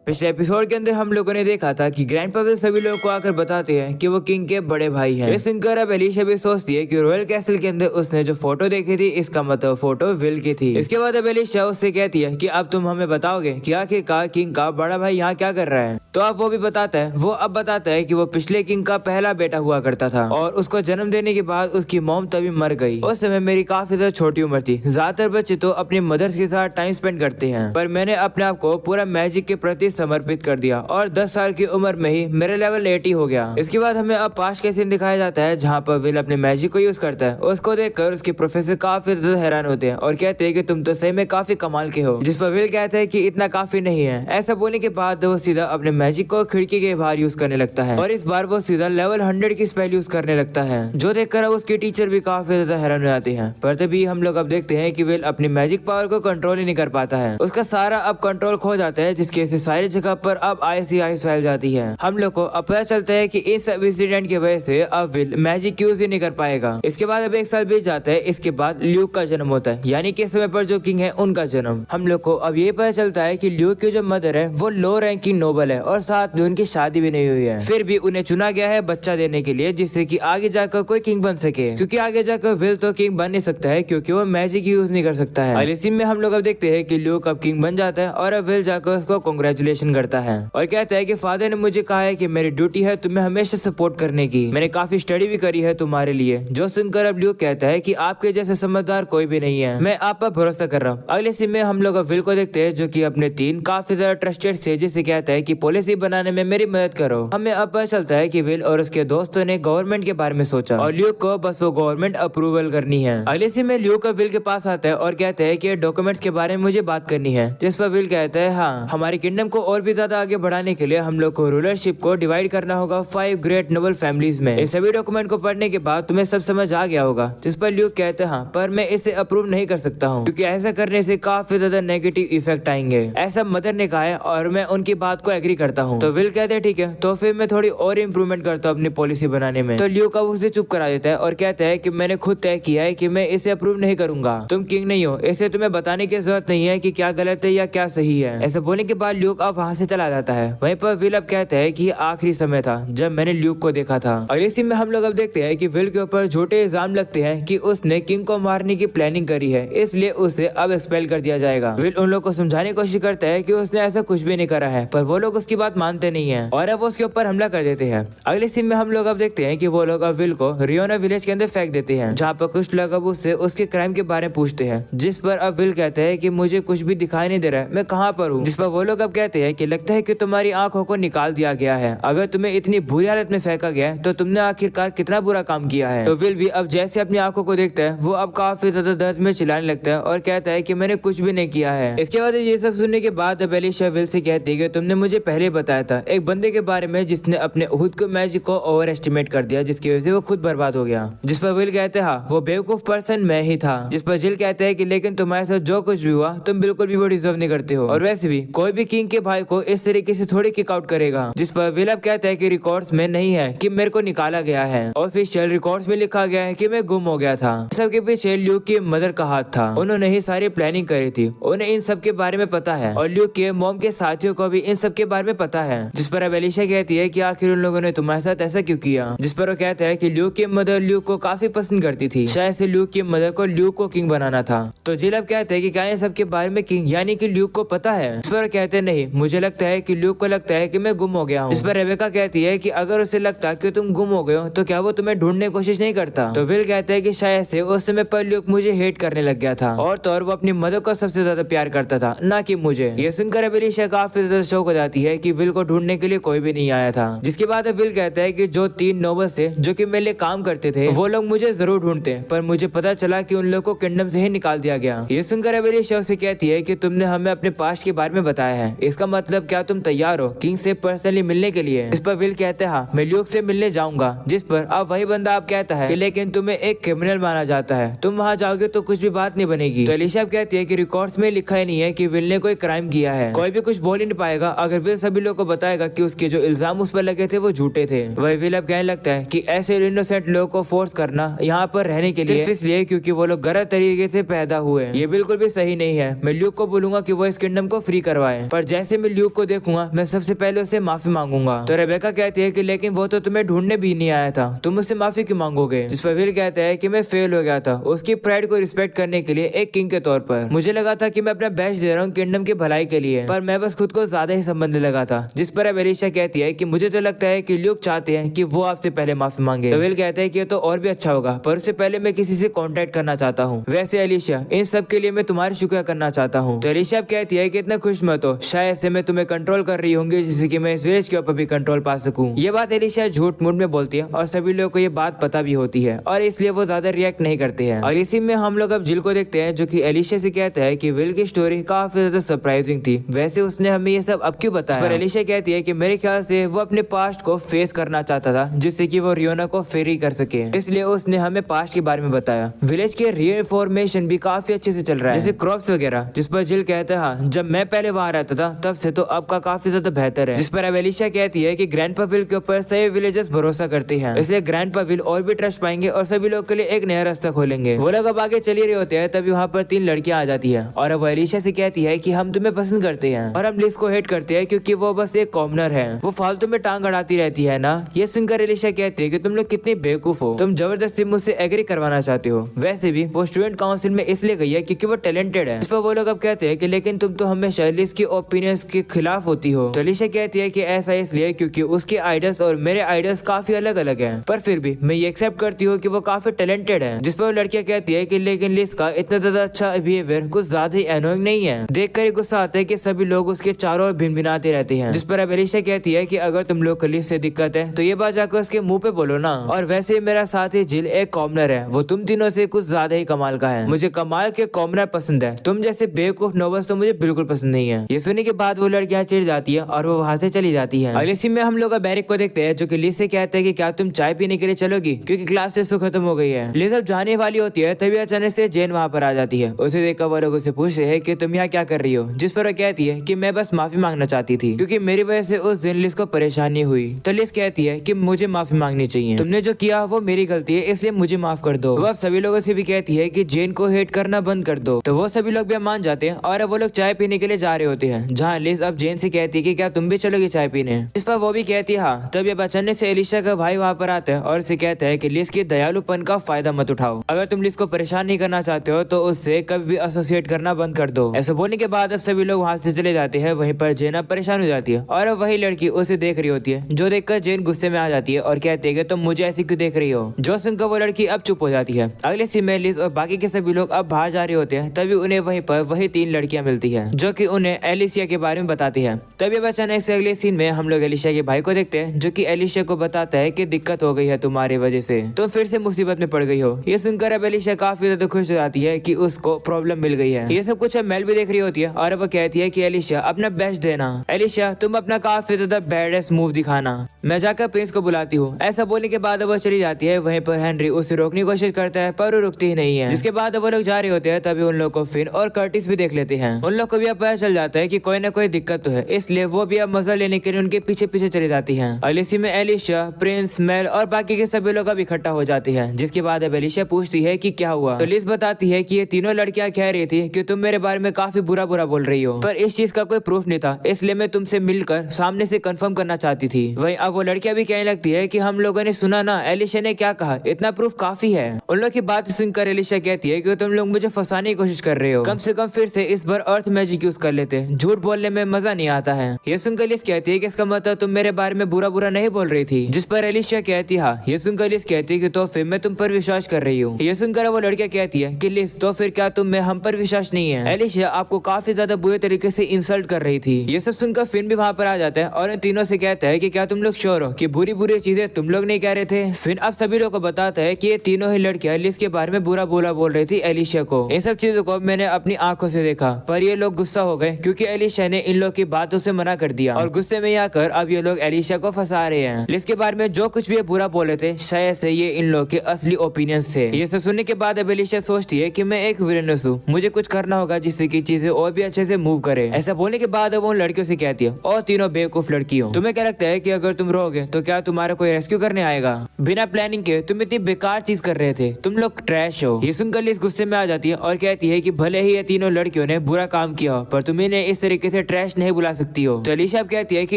पिछले एपिसोड के अंदर हम लोगों ने देखा था कि ग्रैंडपा विल सभी लोगों को आकर बताते हैं कि वो किंग के बड़े भाई हैं। ये सुनकर अब एलिशा भी सोचती है कि रॉयल कैसल के अंदर उसने जो फोटो देखी थी इसका मतलब फोटो विल की थी। इसके बाद अब एलिशा उससे कहती है कि अब तुम हमें बताओगे कि आखिरकार किंग का बड़ा भाई यहाँ क्या कर रहा है। तो अब वो भी बताता है, वो अब बताता है कि वो पिछले किंग का पहला बेटा हुआ करता था और उसको जन्म देने के बाद उसकी मॉम तभी मर गई। उस समय मेरी काफी ज्यादा छोटी उम्र थी। ज्यादातर बच्चे तो अपनी मदर्स के साथ टाइम स्पेंड करते हैं, पर मैंने अपने आप को पूरा मैजिक के प्रति समर्पित कर दिया और 10 साल की उम्र में ही मेरा लेवल 80 हो गया। इसके बाद हमें अब पास्ट का सीन दिखाया जाता है जहाँ पर विल अपने मैजिक को यूज करता है। उसको देखकर उसके प्रोफेसर काफी ज्यादा हैरान होते हैं और कहते हैं कि तुम तो सही में काफी कमाल के हो। जिस पर विल कहता है कि इतना काफी नहीं है। ऐसा बोलने के बाद वो सीधा अपने मैजिक को खिड़की के बाहर यूज करने लगता है और इस बार वो सीधा लेवल 100 की स्पेल यूज करने लगता है, जो देखकर अब उसके टीचर भी काफी ज्यादा हैरान हो जाते हैं। पर तभी हम लोग अब देखते हैं कि विल अपनी मैजिक पावर को कंट्रोल ही नहीं कर पाता है। उसका सारा अब कंट्रोल खो जाता है, जिसकी वजह से सारी जगह पर अब आइस ही आइस फैल जाती है। हम लोग को अब पता चलता है कि इस सब इंसिडेंट की वजह से अब विल मैजिक यूज ही नहीं कर पाएगा। इसके बाद अब 1 साल बीत जाता है। इसके बाद ल्यूक का जन्म होता है, यानी कि इस समय पर जो किंग है उनका जन्म। हम लोग को अब ये पता चलता है कि ल्यूक की जो मदर है वो लो रैंकिंग नोबल है और साथ में उनकी शादी भी नहीं हुई है। फिर भी उन्हें चुना गया है बच्चा देने के लिए, जिससे कि आगे जाकर कोई किंग बन सके, क्योंकि आगे जाकर विल तो किंग बन नहीं सकता है क्योंकि वो मैजिक यूज नहीं कर सकता है। और इसी में हम लोग अब देखते हैं कि ल्यूक अब किंग बन जाता है और अब विल जाकर उसको कांग्रेचुलेशन करता है और कहता है कि फादर ने मुझे कहा है कि मेरी ड्यूटी है तुम्हें हमेशा सपोर्ट करने की। मैंने काफी स्टडी भी करी है तुम्हारे लिए। जो सुनकर अब ल्यूक कहता है कि आपके जैसे समझदार कोई भी नहीं है, मैं आप पर भरोसा कर रहा हूँ। अगले सीन में हम लोग अब विल को देखते हैं जो कि अपने 3 काफी ज्यादा ट्रस्टेड सेजेस से कहता है कि पॉलिसी बनाने में मेरी मदद करो। हमें अब पता चलता है कि विल और उसके दोस्तों ने गवर्नमेंट के बारे में सोचा और ल्यूक को बस वो गवर्नमेंट अप्रूवल करनी है। अगले सीन में ल्यूक विल के पास आता है और कहता है कि डॉक्यूमेंट्स के बारे में मुझे बात करनी है, जिस पर विल कहता है हाँ, हमारी किंगडम को और भी ज्यादा आगे बढ़ाने के लिए हम लोग को रूलरशिप को डिवाइड करना होगा 5 ग्रेट नोबल फैमिलीज में। इस सभी डॉक्यूमेंट को पढ़ने के बाद तुम्हें सब समझ आ गया होगा। जिस पर ल्यूक कहते हैं हाँ, पर मैं इसे अप्रूव नहीं कर सकता हूँ क्योंकि ऐसा करने से काफी ज्यादा नेगेटिव इफेक्ट आएंगे, ऐसा मदर ने कहा है और मैं उनकी बात को एग्री करता हूँ। तो विल कहते हैं ठीक है, तो फिर मैं थोड़ी और इम्प्रूवमेंट करता हूँ अपनी पॉलिसी बनाने में। तो ल्यूक अब उसे चुप करा देता है और कहता है कि मैंने खुद तय किया है कि मैं इसे अप्रूव नहीं करूंगा। तुम किंग नहीं हो, इसे तुम्हें बताने की जरूरत नहीं है कि क्या गलत है या क्या सही है। ऐसा बोलने के बाद ल्यूक अब वहाँ से चला जाता है। वहीं पर विल अब कहता है कि आखिरी समय था जब मैंने ल्यूक को देखा था। और इसी में हम लोग अब देखते हैं कि विल के ऊपर झूठे इल्जाम लगते हैं कि उसने किंग को मारने की प्लानिंग करी है, इसलिए उसे अब एक्सपेल कर दिया जाएगा। विल उन लोग को समझाने की कोशिश करता है कि उसने ऐसा कुछ भी नहीं करा है, पर वो लोग उसकी बात मानते नहीं है और अब उसके ऊपर हमला कर देते हैं। अगले सीन में हम लोग अब देखते हैं कि वो लोग अब विल को रियोना विलेज के अंदर फेंक देते हैं, जहाँ पर कुछ लोग अब उससे उसके क्राइम के बारे में पूछते हैं। जिस पर अब विल कहते हैं कि मुझे कुछ भी दिखाई नहीं दे रहा है, मैं कहाँ पर हूँ। जिस पर वो लोग अब कहते हैं कि लगता है कि तुम्हारी आंखों को निकाल दिया गया है। अगर तुम्हें इतनी बुरी हालत में फेंका गया है तो तुमने आखिरकार कितना बुरा काम किया है। तो विल भी अब जैसे अपनी आंखों को देखता है वो अब काफी ज्यादा दर्द में चिल्लाने लगता है और कहता है कि मैंने कुछ भी नहीं किया है। इसके बाद ये सब सुनने के बाद अब एलिशा विल से कहती है कि तुमने मुझे पहले बताया था एक बंदे के बारे में जिसने अपने खुद को मैजिक को ओवर एस्टिमेट कर दिया, जिसकी वजह से वो खुद बर्बाद हो गया। जिस पर विल कहते हैं हाँ, वो बेवकूफ पर्सन मैं ही था। जिस पर जिल कहते हैं कि लेकिन तुम्हारे साथ जो कुछ भी हुआ तुम बिल्कुल भी वो डिजर्व नहीं करते हो और वैसे भी कोई भी किंग के भाई को इस तरीके से थोड़ी किक आउट करेगा। जिस पर विल अब कहता है कि रिकॉर्ड्स में नहीं है कि मेरे को निकाला गया है, ऑफिशियल रिकॉर्ड्स में लिखा गया है कि मैं गुम हो गया था। सबके पीछे ल्यूक की मदर का हाथ था, उन्होंने ही सारी प्लानिंग करी थी, उन्हें इन सब के बारे में पता है और ल्यूक के मॉम के साथियों को भी इन सब के बारे में पता है। जिस पर अब एलिशा कहती है कि आखिर उन लोगों ने तुम्हारे साथ ऐसा क्यों किया। जिस पर वो कहता है कि ल्यूक की मदर ल्यूक को काफी पसंद करती थी, शायद से ल्यूक की मदर को ल्यूक को किंग बनाना था। तो जिल अब कहते हैं कि क्या इन सब के बारे में किंग यानी कि ल्यूक को पता है। इस पर कहते नहीं, मुझे लगता है कि ल्यूक को लगता है कि मैं गुम हो गया हूँ। इस पर रेबेका कहती है कि अगर उसे लगता कि तुम गुम हो गए हो तो क्या वो तुम्हें ढूंढने की कोशिश नहीं करता। तो विल कहता है कि शायद से उस समय पर ल्यूक मुझे हेट करने लग गया था और तो और वो अपनी मदर को सबसे ज्यादा प्यार करता था, ना कि मुझे। ये सुनकर एलिशा काफी ज्यादा शौक हो जाती है कि विल को ढूंढने के लिए कोई भी नहीं आया था। जिसके बाद विल कहता है कि जो 3 नोबल्स थे जो कि मेरे लिए काम करते थे वो लोग मुझे जरूर ढूंढते, पर मुझे पता चला कि उन लोगों को किंगडम से ही निकाल दिया गया। ये सुनकर एलिशा से कहती है कि तुमने हमें अपने पास्ट के बारे में बताया है, इसका मतलब क्या तुम तैयार हो किंग से पर्सनली मिलने के लिए। इस पर विल कहते हैं हाँ, मैं ल्यूक से मिलने जाऊंगा। जिस पर अब वही बंदा आप कहता है कि लेकिन तुम्हें एक क्रिमिनल माना जाता है, तुम वहाँ जाओगे तो कुछ भी बात नहीं बनेगी। तो एलिशा कहती है कि रिकॉर्ड्स में लिखा ही नहीं है कि विल ने कोई क्राइम किया है, कोई भी कुछ बोल ही नहीं पाएगा अगर विल सभी सभी लोग को बताएगा कि उसके जो इल्जाम उस पर लगे थे वो झूठे थे। वही विल अब कहने लगता है कि ऐसे इनोसेंट लोगों को फोर्स करना यहाँ पर रहने के लिए सिर्फ इसलिए क्योंकि वो लोग गलत तरीके से पैदा हुए, ये बिल्कुल भी सही नहीं है। मैं ल्यूक को बोलूंगा कि वो इस किंगडम को फ्री करवाए, पर जैसे मैं ल्यूक को देखूंगा मैं सबसे पहले उसे माफी मांगूंगा। तो रेबेका कहती है कि लेकिन वो तो तुम्हें ढूंढने भी नहीं आया था, तुम उससे माफी क्यों मांगोगे? जिस पर विल कहता है कि मैं फेल हो गया था उसकी प्राइड को रिस्पेक्ट करने के लिए एक किंग के तौर पर। मुझे लगा था कि मैं अपना बेस्ट दे रहा हूँ किंगडम की भलाई के लिए, पर मैं बस खुद को ज्यादा ही समझने लगा था। जिस पर अब एलिशा कहती है कि मुझे तो लगता है कि ल्यूक चाहते हैं कि वो आपसे पहले माफी मांगे। तो विल कहता है कि ये तो और भी अच्छा होगा, पर उससे पहले मैं किसी से कांटेक्ट करना चाहता हूँ। वैसे एलिशा इन सब के लिए मैं तुम्हारा शुक्रिया करना चाहता हूँ। तो एलिशा कहती है कि इतना खुश मत हो, शायद से मैं तुम्हें कंट्रोल कर रही होंगी जिससे कि मैं इस विलेज के ऊपर भी कंट्रोल पा सकूं। ये बात एलिशा झूठ मूठ में बोलती है और सभी लोगों को ये बात पता भी होती है और इसलिए वो ज्यादा रिएक्ट नहीं करते हैं। और इसी में हम लोग अब जिल को देखते हैं जो कि एलिशा से कहता है कि विल की स्टोरी काफी ज्यादा सरप्राइजिंग थी, वैसे उसने हमें ये सब अब क्यों बताया? पर एलिशा कहती है कि मेरे ख्याल से वो अपने पास्ट को फेस करना चाहता था जिससे कि वो रियोना को फेरी कर सके, इसलिए उसने हमें पास्ट के बारे में बताया। विलेज के रीइंफॉर्मेशन भी काफी अच्छे से चल रहा है, जैसे क्रॉप्स वगैरह। जिस पर जिल कहता है हाँ, जब मैं पहले वहाँ रहता था तब से तो अब का काफी ज्यादा बेहतर है। जिस पर अब एलिशा कहती है कि ग्रैंडपा विल के ऊपर सभी विलेजर्स भरोसा करते हैं, इसलिए ग्रैंडपा विल और भी ट्रस्ट पाएंगे और सभी लोग के लिए एक नया रास्ता खोलेंगे। वो लोग अब आगे चल ही रहे होते हैं तभी वहाँ पर 3 लड़कियां आ जाती है और अब वो एलिशा से कहती है कि हम तुम्हें पसंद करते हैं और हम लिस को हेट करते हैं क्योंकि वो बस एक कॉमनर है, वो फालतू में टांग अड़ाती रहती है ना। ये सुनकर एलिशा कहती है कि तुम लोग कितने बेवकूफ हो, तुम जबरदस्ती मुझसे एग्री करवाना चाहते हो। वैसे भी वो स्टूडेंट काउंसिल में इसलिए गई है क्योंकि वो टैलेंटेड है। इस पर वो लोग अब कहते हैं कि लेकिन तुम तो हमेशा लिस की ओपिनियंस के खिलाफ होती हो। तो एलिशा कहती है कि ऐसा इसलिए क्योंकि उसके आइडियाज और मेरे आइडियाज काफी अलग अलग हैं, पर फिर भी मैं ये एक्सेप्ट करती हूँ कि वो काफी टैलेंटेड है। जिस पर वो लड़कियां कहती है कि लेकिन लिस का इतना ज्यादा अच्छा बिहेवियर कुछ ज्यादा ही एनोइंग नहीं है, देखकर ही गुस्सा आता है कि सभी लोग उसके चारों ओर भिनभिनाते रहते हैं। जिस पर अब एलिशा कहती है कि अगर तुम लोग को लिस से दिक्कत है तो ये बात जाकर उसके मुंह पे बोलो ना। और वैसे ही मेरा साथी जिल एक कॉमनर है, वो तुम तीनों से कुछ ज्यादा ही कमाल का है, मुझे कमाल के कॉमनर पसंद है, तुम जैसे बेवकूफ नोबल्स तो मुझे बिल्कुल पसंद नहीं है। ये सुनने के बाद वो लड़कियां चिढ़ जाती है और वो वहाँ से चली जाती है। अगले सीन में हम लोग बैरिक को देखते हैं जो कि लिस से कहते हैं कि क्या तुम चाय पीने के लिए चलोगी क्योंकि क्लास टेस्ट खत्म हो गई है। लिस अब जाने वाली होती है तभी अचानक से जेन वहाँ पर आ जाती है। उसे देखकर वो लोग उसे पूछते हैं कि तुम यहाँ क्या कर रही हो, जिस पर वो कहती है कि मैं बस माफी मांगना चाहती थी क्योंकि मेरी वजह से उस दिन लिस को परेशानी हुई। तो लिस कहती है कि मुझे माफी मांगनी चाहिए, तुमने जो किया वो मेरी गलती है इसलिए मुझे माफ कर दो। वो सभी लोगों से भी कहती है कि जेन को हेट करना बंद कर दो। तो वो सभी लोग भी मान जाते हैं और अब वो लोग चाय पीने के लिए जा रहे होते हैं, जहाँ लिस अब जेन से कहती है कि क्या तुम भी चलोगी चाय पीने। इस पर वो भी कहती है हाँ। तब ये अचानक से एलिशा का भाई वहाँ पर आता है और उसे कहता है कि लिस के दयालुपन का फायदा मत उठाओ, अगर तुम लिस को परेशान नहीं करना चाहते हो तो उससे कभी भी एसोसिएट करना बंद कर दो। ऐसा बोलने के बाद अब सभी लोग वहाँ से चले जाते हैं। वहीं पर जेन परेशान हो जाती है और अब वही लड़की उसे देख रही होती है, जो देखकर जेन गुस्से में आ जाती है और कहती है कि तुम मुझे ऐसे क्यों देख रही हो। जो सुनकर वो लड़की अब चुप हो जाती है। अगले सीन में लिस और बाकी के सभी लोग अब बाहर जा रहे होते हैं, तभी उन्हें वहीं पर वही 3 लड़कियां मिलती है जो कि उन्हें एलिशिया के बारे में बताती है। तभी अचानक से अगले सीन में हम लोग एलिशिया के भाई को देखते हैं जो कि एलिशिया को बताता है कि दिक्कत हो गई है तुम्हारी वजह से, तुम फिर से मुसीबत में पड़ गई हो। ये सुनकर अब एलिशिया काफी ज्यादा खुश हो जाती है कि उसको प्रॉब्लम मिल गई है। ये सब कुछ मेल भी देख रही होती है और वो कहती है कि एलिशिया अपना बेस्ट देना, एलिशिया तुम अपना काफी ज्यादा बैडेस्ट मूव दिखाना, मैं जाकर प्रिंस को बुलाती हूँ। ऐसा बोलने के बाद वो चली जाती है। वहीं पर हेनरी उसे रोकने की कोशिश करता है पर वो रुकती ही नहीं है। जिसके बाद वो लोग जा रहे होते हैं तभी उन लोग को फिन और कर्टिस भी देख लेते हैं। उन लोग को भी अब पता चल जाता है कि कोई ना कोई दिक्कत तो है, इसलिए वो भी अब मजा लेने के लिए उनके पीछे पीछे चली जाती है। अगले सीन में एलिशिया, प्रिंस, मेल और बाकी के सभी लोग अब इकट्ठा हो जाते हैं। जिसके बाद अब एलिशिया पूछती है कि क्या हुआ। तो लिस बताती है कि ये तीनों लड़कियां कह रही थी कि तुम मेरे बारे में काफी बुरा बोल रही हो, पर इस चीज का कोई प्रूफ नहीं था, इसलिए मैं तुमसे मिलकर सामने से कंफर्म करना चाहती थी। वहीं अब वो लड़कियां भी कहने लगती है कि हम लोगों ने सुना ना एलिशिया ने क्या कहा, इतना प्रूफ काफी है। उन लोग की बात सुनकर एलिशिया कहती है कि तुम लोग मुझे फंसाने की कोशिश कर रहे हो, कम से कम फिर से इस बार अर्थ मैजिक यूज कर लेते, झूठ बोलने में मजा नहीं आता है। ये सुनकर लिस कहती है कि इसका मतलब तुम मेरे बारे में बुरा नहीं बोल रही थी। जिस पर एलिशिया कहती है हाँ। ये सुनकर लिस कहती है कि तो फिर मैं तुम पर विश्वास कर रही हूँ। ये सुनकर वो लड़कियां कहती है कि लिस तो फिर क्या तुम में हम पर विश्वास नहीं है, एलिशिया आपको काफी ज्यादा बुरे तरीके से इंसल्ट कर रही थी। ये सब सुनकर फिन भी वहाँ पर आ जाता है और इन तीनों से कहता है कि क्या तुम लोग श्योर हो कि बुरी चीजें तुम लोग नहीं कह रहे थे। फिन अब सभी लोग को बताता है कि ये तीनों ही लड़कियां लिस के बारे में बुरा बोल रही थी एलिशिया को। इन सब चीजों को मैंने अपनी आंखों से देखा, पर ये लोग गुस्सा हो गए क्योंकि एलिशिया ने इन लोग की बातों से मना कर दिया और गुस्से में आकर अब ये लोग एलिशिया को फंसा रहे हैं। लिस के बारे में जो कुछ भी बुरा बोले थे शायद से ये इन लोग के असली ओपिनियंस थे। ये सब सुनने के बाद अब एलिशिया सोचती है कि मैं एक विलेनस हूँ, मुझे कुछ करना होगा जिससे कि चीजें और भी अच्छे से मूव करे। ऐसा बोलने के बाद वो उन लड़कियों से कहती है और तीनों बेवकूफ लड़की हो। तुम्हें क्या लगता है कि अगर तुम रहोगे तो क्या तुम्हारा कोई रेस्क्यू करने आएगा? बिना प्लानिंग के तुम इतनी बेकार चीज कर रहे थे, तुम लोग ट्रैश हो। ये सुनकर लिस गुस्से में आ जाती है और कहती है कि भले ही ये तीनों लड़कियों ने बुरा काम किया हो, पर तुम इन्हें इस तरीके से ट्रैश नहीं बुला सकती हो। तो अलीशा कहती है कि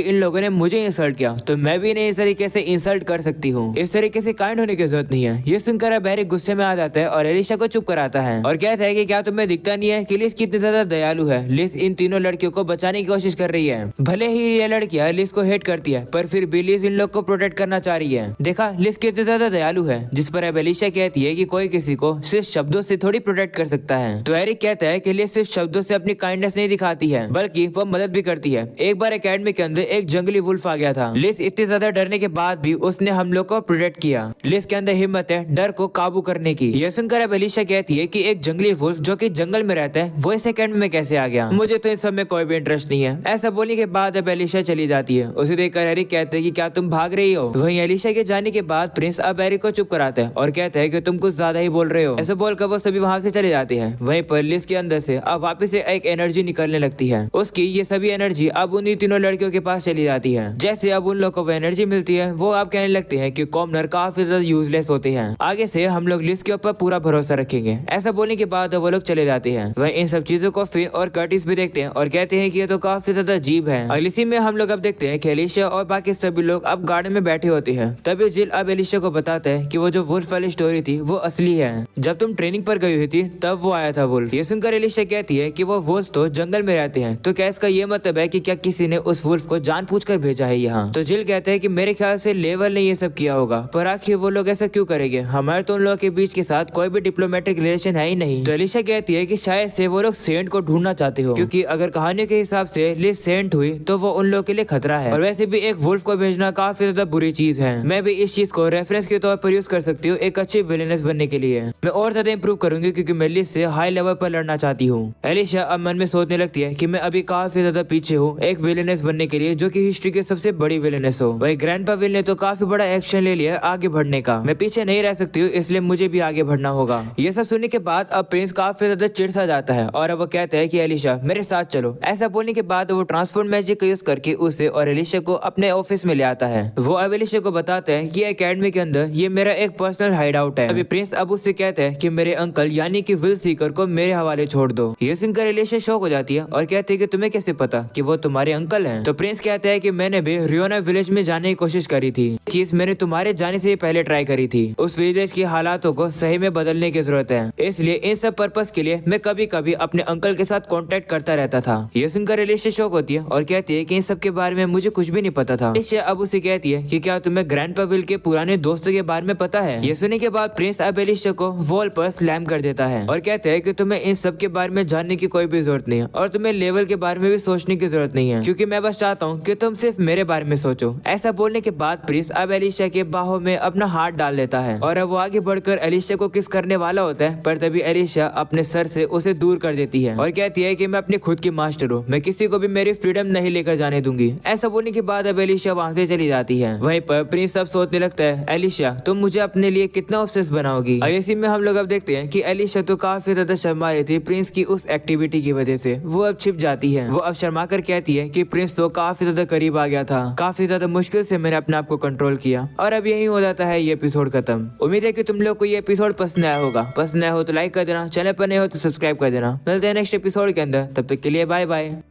इन लोगों ने मुझे इंसल्ट किया तो मैं भी इन्हें इस तरीके से इंसल्ट कर सकती हूँ। इस तरीके से काइंड होने की जरूरत नहीं है। ये सुनकर अब एरिक गुस्से में आ जाता है और अलीशा को चुप कराता है और कहता है कि क्या तुम्हें दिखता नहीं है कि लिस कितनी ज्यादा दयालु है। लिस इन तीनों लड़कियों को बचाने की कोशिश कर रही है। भले ही ये लड़कियां लिस को हेट करती है, पर फिर भी लिस इन लोग को प्रोटेक्ट करना चाह रही है। देखा लिस कितनी ज्यादा दयालु है। जिस पर अब अलीशा कहती है कि कोई किसी को सिर्फ शब्दों से थोड़ी प्रोटेक्ट कर सकता है। तो एरिक कहता है कि लिस सिर्फ शब्दों से अपनी काइंडनेस नहीं दिखाती है, बल्कि वो मदद भी करती है। एक बार एकेडमी के अंदर एक जंगली वुल्फ आ गया था। लिस इतने ज्यादा डरने के बाद भी उसने हम लोग को प्रोटेक्ट किया। लिस के अंदर हिम्मत है डर को काबू करने की। यह सुनकर अब अलीशा कहती है कि एक जंगली वुल्फ जो कि जंगल में रहता है वो इस एकेडमी में कैसे आ गया? मुझे तो इस सब में कोई भी इंटरेस्ट नहीं है। ऐसा बोलने के बाद अब अलीशा चली जाती है। उसे देखकर एरिक कहते हैं कि क्या तुम भाग रही हो? वहीं अलीशा के जाने के बाद प्रिंस अब एरिक को चुप कराता है और कहता है कि तुम कुछ ज्यादा ही बोल रहे हो। ऐसा बोलकर वो सभी वहाँ से चले जाते हैं। वहीं पर लिस के अंदर से अब वापस से एक एनर्जी निकलने लगती है। उसकी ये सभी एनर्जी अब उन्हीं तीनों लड़कियों के पास चली जाती है। जैसे अब उन लोग को वो एनर्जी मिलती है वो अब कहने लगते हैं कि कॉमनर काफी ज्यादा यूजलेस होते हैं। आगे से हम लोग लिस के ऊपर पूरा भरोसा रखेंगे। ऐसा बोलने के बाद वो लोग चले जाते हैं। वह इन सब चीजों को फिर और कर्टिस भी देखते हैं और कहते हैं कि ये तो काफी ज्यादा अजीब है। और इसी में हम लोग अब देखते हैं कि अलीशा और बाकी सभी लोग अब गार्डन में बैठे होते हैं। तभी जिल अब अलीशा को बताता है कि वो जो वुल्फ वाली स्टोरी थी वो असली है। जब तुम ट्रेनिंग पर गई हुई थी तब वो आया था वुल्फ। ये सुनकर अलीशा कहती है कि वो वुल्फ तो जंगल में रहते हैं, तो क्या इसका ये मतलब है कि क्या किसी ने उस वुल्फ को जानबूझकर भेजा है यहाँ? तो जिल कहते हैं कि मेरे ख्याल से लेवल ने ये सब किया होगा, पर आखिर वो लोग ऐसा क्यों करेंगे? हमारे तो उन लोगों के बीच के साथ कोई भी डिप्लोमेटिक रिलेशन है ही नहीं। तो अलीशा कहती है कि शायद से वो लोग सेंट को ढूंढना चाहते हो, क्योंकि अगर कहानी के हिसाब से लिस सेंट हुई तो वो उन लोगों के लिए खतरा है। और वैसे भी एक वुल्फ को भेजना काफी ज्यादा बुरी चीज है। मैं भी इस चीज को रेफरेंस के तौर पर यूज कर सकती हूँ एक अच्छी विलेनेस बनने के लिए। मैं और ज्यादा इंप्रूव करूंगी क्योंकि मैं लिस से हाई लेवल पर लड़ना चाहती हूँ। अलीशा अब मन में सोचने लगती है कि मैं अभी काफी ज्यादा पीछे हूँ एक विलेनेस बनने के लिए जो कि हिस्ट्री के सबसे बड़ी विलेनेस हो। वही ग्रैंडपा विल ने तो काफी बड़ा एक्शन ले लिया आगे बढ़ने का। मैं पीछे नहीं रह सकती हूँ, इसलिए मुझे भी आगे बढ़ना होगा। ये सब सुनने के बाद अब प्रिंस काफी ज्यादा चिढ़ जाता है और अब वो कहता है कि अलीशा मेरे साथ चलो। ऐसा बोलने के बाद वो ट्रांसपोर्ट मैजिक का यूज करके उसे और अलीशा को अपने ऑफिस में ले आता है। वो अब अलीशा को बताता है कि एकेडमी के अंदर ये मेरा एक पर्सनल हाइड आउट है। अभी प्रिंस अब उससे कहता है कि मेरे अंकल यानी कि विल सीकर को मेरे हवाले छोड़ दो। ये सुनकर अलीशा शॉक हो जाती है और कहती है कि तुम्हें कैसे पता कि वो तुम्हारे अंकल हैं? तो प्रिंस कहता है कि मैंने भी रियोना विलेज में जाने की कोशिश करी थी। चीज मैंने तुम्हारे जाने से पहले ट्राई करी थी। उस विलेज के हालातों को सही में बदलने की जरूरत है, इसलिए इन सब पर्पस के लिए मैं कभी कभी अपने अंकल के साथ कांटेक्ट करता रहता था। ये सुनकर अलीशा शॉक होती है और कहती है कि इन सब के बारे में मुझे कुछ भी नहीं पता था। अलीशा अब उसे कहती है कि क्या तुम्हें ग्रैंडपा विल के पुराने दोस्तों के बारे में पता है? ये सुनने के बाद प्रिंस अब अलीशा को वॉल पर स्लैम कर देता है और कहते हैं कि तुम्हें इन सब के बारे में जानने की कोई भी जरूरत नहीं है और तुम्हें लेवल के बारे में भी सोचने की जरूरत नहीं है, क्योंकि मैं बस चाहता हूँ कि तुम सिर्फ मेरे बारे में सोचो। ऐसा बोलने के बाद प्रिंस अब अलीशा के बाहों में अपना हाथ डाल लेता है और अब वो आगे बढ़कर अलीशा को किस करने वाला होता है, पर तभी अलीशा अपने सर से उसे दूर कर देती है और कहती है कि मैं अपनी खुद की मास्टर हूँ, मैं किसी को भी मेरी फ्रीडम नहीं लेकर जाने दूंगी। ऐसा बोलने के बाद अब अलीशा वहाँ से चली जाती है। वहीं पर प्रिंस अब सोचने लगता है अलीशा तुम मुझे अपने लिए कितना ऑब्सेस बनाओगी? और इसी में हम लोग अब देखते हैं कि अलीशा तो काफी ज्यादा शर्मा रही थी प्रिंस की उस एक्टिविटी की वजह से। वो अब छिप जाती है। वो अब शर्मा कर कहती है कि प्रिंस तो काफी ज्यादा करीब आ गया था, काफी ज्यादा मुश्किल से मैंने अपने आप को कंट्रोल किया। और अब यही हो जाता है ये एपिसोड खत्म। उम्मीद है कि तुम लोग को ये एपिसोड पसंद आया होगा। पसंद आया हो तो लाइक कर देना, चैनल पर नए हो तो सब्सक्राइब कर देना। मिलते हैं नेक्स्ट एपिसोड के अंदर, तब तक के लिए बाय बाय।